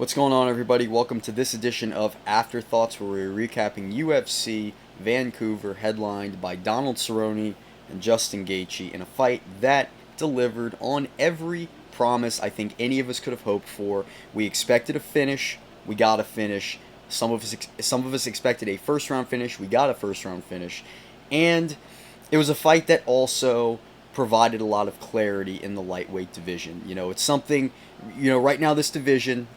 What's going on, everybody? Welcome to this edition of Afterthoughts, where we're recapping UFC Vancouver, headlined by Donald Cerrone and Justin Gaethje, in a fight that delivered on every promise I think any of us could have hoped for. We expected a finish, we got a finish. Some of us expected a first-round finish, we got a first-round finish, and it was a fight that also provided a lot of clarity in the lightweight division. It's something. Right now this division,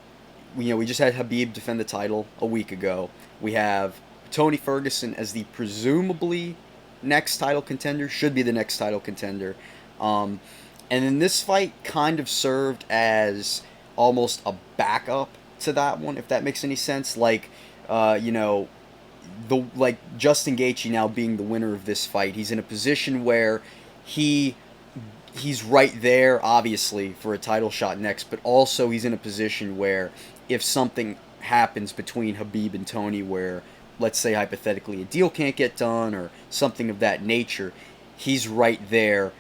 we just had Khabib defend the title a week ago. We have Tony Ferguson as the presumably next title contender, should be the next title contender. And then this fight kind of served as almost a backup to that one, if that makes any sense. Justin Gaethje now being the winner of this fight, he's in a position where he's right there, obviously, for a title shot next, but also he's in a position where if something happens between Khabib and Tony where, let's say hypothetically, a deal can't get done or something of that nature, he's right there,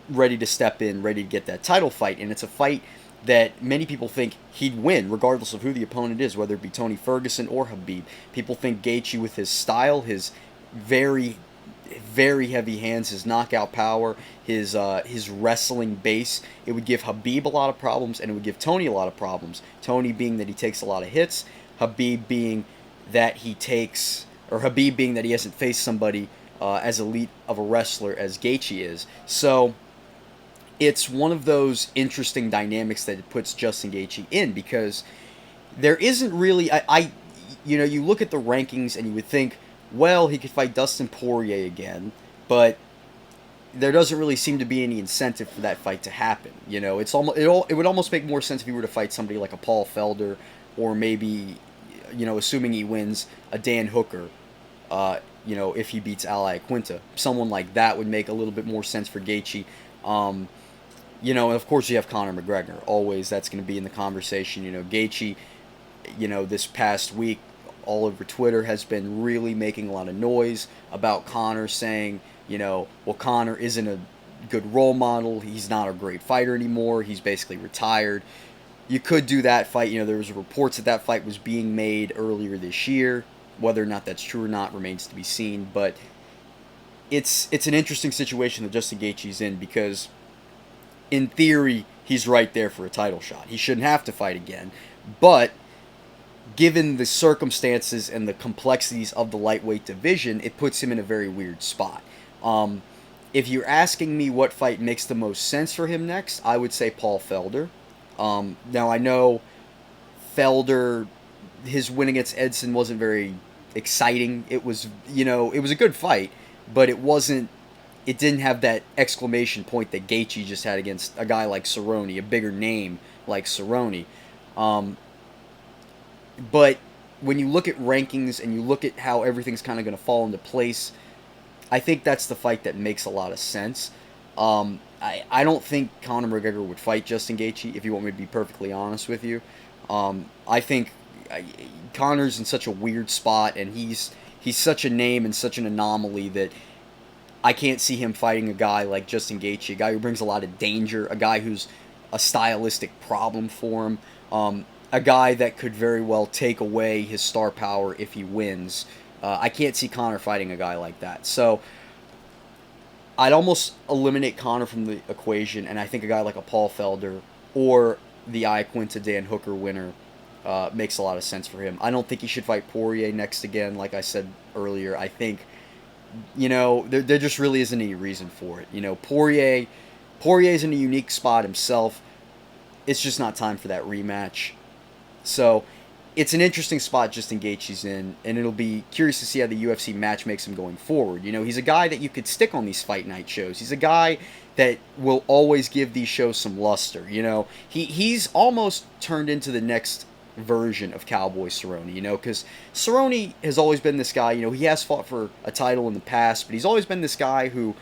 ready to step in, ready to get that title fight. And it's a fight that many people think he'd win, regardless of who the opponent is, whether it be Tony Ferguson or Khabib. People think Gaethje, with his style, his very heavy hands, his knockout power, his wrestling base, it would give Khabib a lot of problems, and it would give Tony a lot of problems. Tony being that he takes a lot of hits, Khabib being that he hasn't faced somebody as elite of a wrestler as Gaethje is. So it's one of those interesting dynamics that it puts Justin Gaethje in, because there isn't really you look at the rankings and you would think, well, he could fight Dustin Poirier again, but there doesn't really seem to be any incentive for that fight to happen. It would almost make more sense if he were to fight somebody like a Paul Felder, or maybe, assuming he wins, a Dan Hooker. If he beats Al Iaquinta, someone like that would make a little bit more sense for Gaethje. And of course you have Conor McGregor. Always, that's going to be in the conversation. Gaethje, this past week, all over Twitter, has been really making a lot of noise about Conor, saying, well, Conor isn't a good role model. He's not a great fighter anymore. He's basically retired. You could do that fight. There was reports that fight was being made earlier this year. Whether or not that's true or not remains to be seen. But it's an interesting situation that Justin Gaethje's in, because in theory he's right there for a title shot. He shouldn't have to fight again. But given the circumstances and the complexities of the lightweight division, it puts him in a very weird spot. If you're asking me what fight makes the most sense for him next, I would say Paul Felder. Now, I know Felder, his win against Edson wasn't very exciting. It was, it was a good fight, but it didn't have that exclamation point that Gaethje just had against a guy like Cerrone, a bigger name like Cerrone. But when you look at rankings and you look at how everything's kind of going to fall into place, I think that's the fight that makes a lot of sense. I don't think Conor McGregor would fight Justin Gaethje, if you want me to be perfectly honest with you. I think Conor's in such a weird spot, and he's such a name and such an anomaly that I can't see him fighting a guy like Justin Gaethje, a guy who brings a lot of danger, a guy who's a stylistic problem for him. A guy that could very well take away his star power if he wins. I can't see Conor fighting a guy like that. So I'd almost eliminate Conor from the equation, and I think a guy like a Paul Felder or the Iaquinta Dan Hooker winner makes a lot of sense for him. I don't think he should fight Poirier next again, like I said earlier. I think, there just really isn't any reason for it. Poirier's in a unique spot himself. It's just not time for that rematch. So it's an interesting spot Justin Gaethje's in, and it'll be curious to see how the UFC match makes him going forward. He's a guy that you could stick on these fight night shows. He's a guy that will always give these shows some luster. He's almost turned into the next version of Cowboy Cerrone, because Cerrone has always been this guy. He has fought for a title in the past, but he's always been this guy who,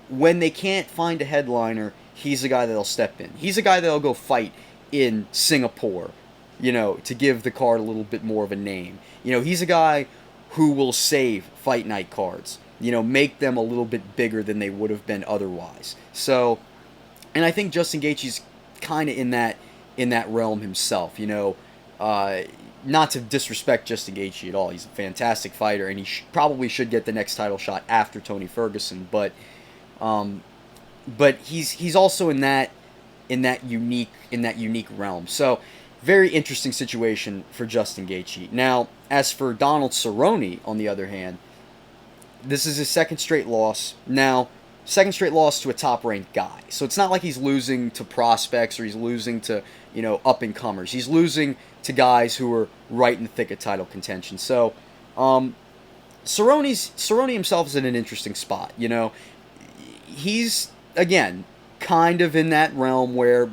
when they can't find a headliner, he's the guy that'll step in. He's a guy that'll go fight in Singapore, to give the card a little bit more of a name. He's a guy who will save fight night cards, make them a little bit bigger than they would have been otherwise. So, and I think Justin Gaethje's kind of in in that realm himself. Not to disrespect Justin Gaethje at all. He's a fantastic fighter, and he probably should get the next title shot after Tony Ferguson. But he's also in that unique realm. So very interesting situation for Justin Gaethje. Now, as for Donald Cerrone, on the other hand, this is his second straight loss. Now, second straight loss to a top-ranked guy. So it's not like he's losing to prospects or he's losing to, up-and-comers. He's losing to guys who are right in the thick of title contention. So, Cerrone himself is in an interesting spot. He's, again, kind of in that realm where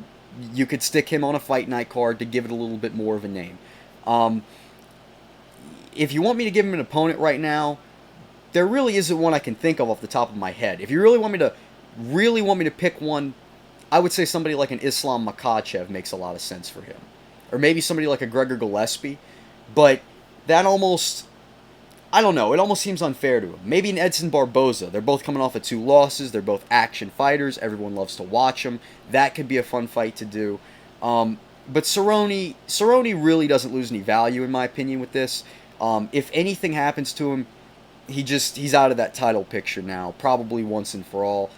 you could stick him on a fight night card to give it a little bit more of a name. If you want me to give him an opponent right now, there really isn't one I can think of off the top of my head. If you really want me to pick one, I would say somebody like an Islam Makhachev makes a lot of sense for him. Or maybe somebody like a Gregor Gillespie. But that almost, I don't know, it almost seems unfair to him. Maybe an Edson Barboza. They're both coming off of 2 losses. They're both action fighters. Everyone loves to watch them. That could be a fun fight to do. But Cerrone really doesn't lose any value, in my opinion, with this. If anything happens to him, he's out of that title picture now, probably once and for all.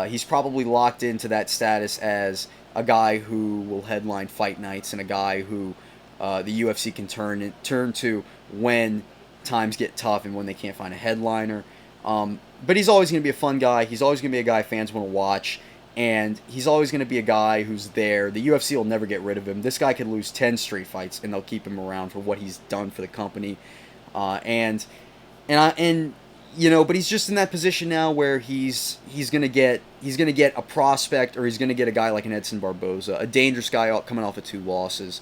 He's probably locked into that status as a guy who will headline fight nights and a guy who the UFC can turn to when times get tough and when they can't find a headliner. But he's always going to be a fun guy. He's always going to be a guy fans want to watch. And he's always going to be a guy who's there. The UFC will never get rid of him. This guy could lose 10 straight fights and they'll keep him around for what he's done for the company. But he's just in that position now where he's gonna get a prospect, or he's gonna get a guy like an Edson Barboza, a dangerous guy coming off of 2 losses,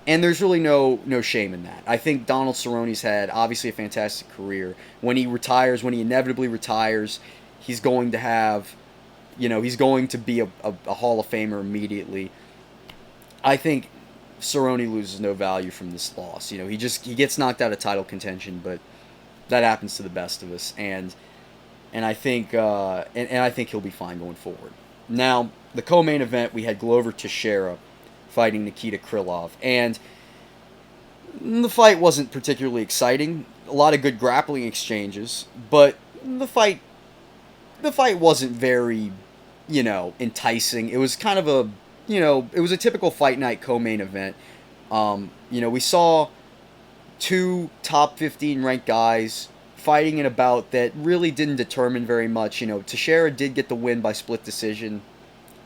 and there's really no shame in that. I think Donald Cerrone's had obviously a fantastic career. When he inevitably retires, he's going to have, he's going to be a Hall of Famer immediately. I think Cerrone loses no value from this loss. He gets knocked out of title contention, but that happens to the best of us, and I think I think he'll be fine going forward. Now, the co-main event, we had Glover Teixeira fighting Nikita Krylov, and the fight wasn't particularly exciting. A lot of good grappling exchanges, but the fight wasn't very, enticing. It was kind of a, it was a typical fight night co-main event. We saw 2 top 15 ranked guys fighting in a bout that really didn't determine very much. Teixeira did get the win by split decision.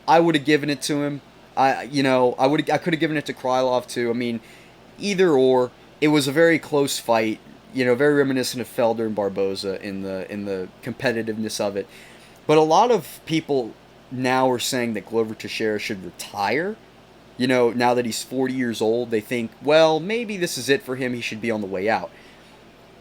I would have given it to him. I could have given it to Krylov too. I mean, either or. It was a very close fight. Very reminiscent of Felder and Barboza in the competitiveness of it. But a lot of people now are saying that Glover Teixeira should retire. Now that he's 40 years old, they think, well, maybe this is it for him. He should be on the way out.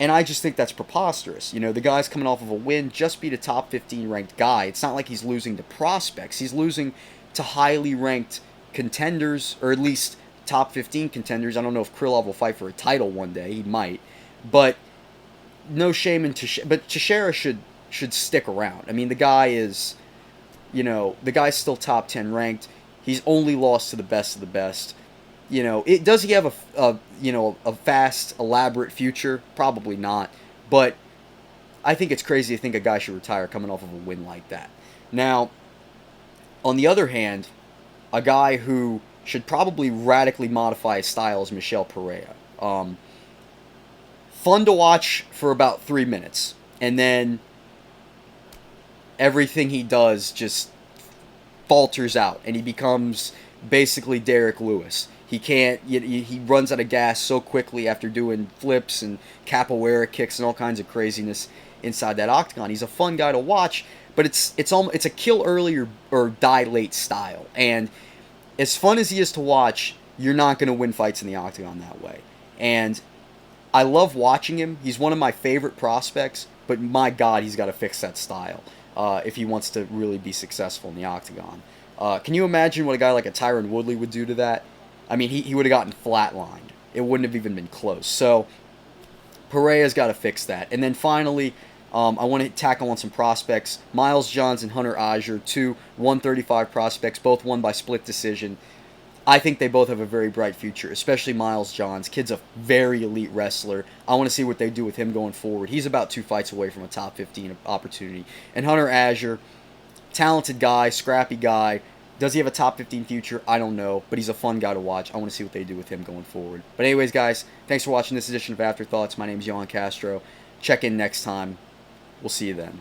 And I just think that's preposterous. The guy's coming off of a win, just beat a top 15 ranked guy. It's not like he's losing to prospects. He's losing to highly ranked contenders, or at least top 15 contenders. I don't know if Krylov will fight for a title one day. He might. But no shame in Teixeira. But Teixeira should stick around. I mean, the guy is, the guy's still top 10 ranked. He's only lost to the best of the best. Does he have a fast, elaborate future? Probably not. But I think it's crazy to think a guy should retire coming off of a win like that. Now, on the other hand, a guy who should probably radically modify his style is Michel Pereira. Fun to watch for about 3 minutes, and then everything he does just falters out, and he becomes basically Derek Lewis. He runs out of gas so quickly after doing flips and capoeira kicks and all kinds of craziness inside that octagon. He's a fun guy to watch, but it's a kill early or die late style. And as fun as he is to watch, you're not going to win fights in the octagon that way. And I love watching him. He's one of my favorite prospects, but my God, he's got to fix that style if he wants to really be successful in the octagon. Can you imagine what a guy like a Tyron Woodley would do to that? I mean, he would have gotten flatlined. It wouldn't have even been close. So Pereira's got to fix that. And then finally, I want to tackle on some prospects. Miles Johns and Hunter Azure, 2 135 prospects, both won by split decision. I think they both have a very bright future, especially Miles Johns. Kid's a very elite wrestler. I want to see what they do with him going forward. He's about 2 fights away from a top 15 opportunity. And Hunter Azure, talented guy, scrappy guy. Does he have a top 15 future? I don't know, but he's a fun guy to watch. I want to see what they do with him going forward. But anyways, guys, thanks for watching this edition of Afterthoughts. My name is Johann Castro. Check in next time. We'll see you then.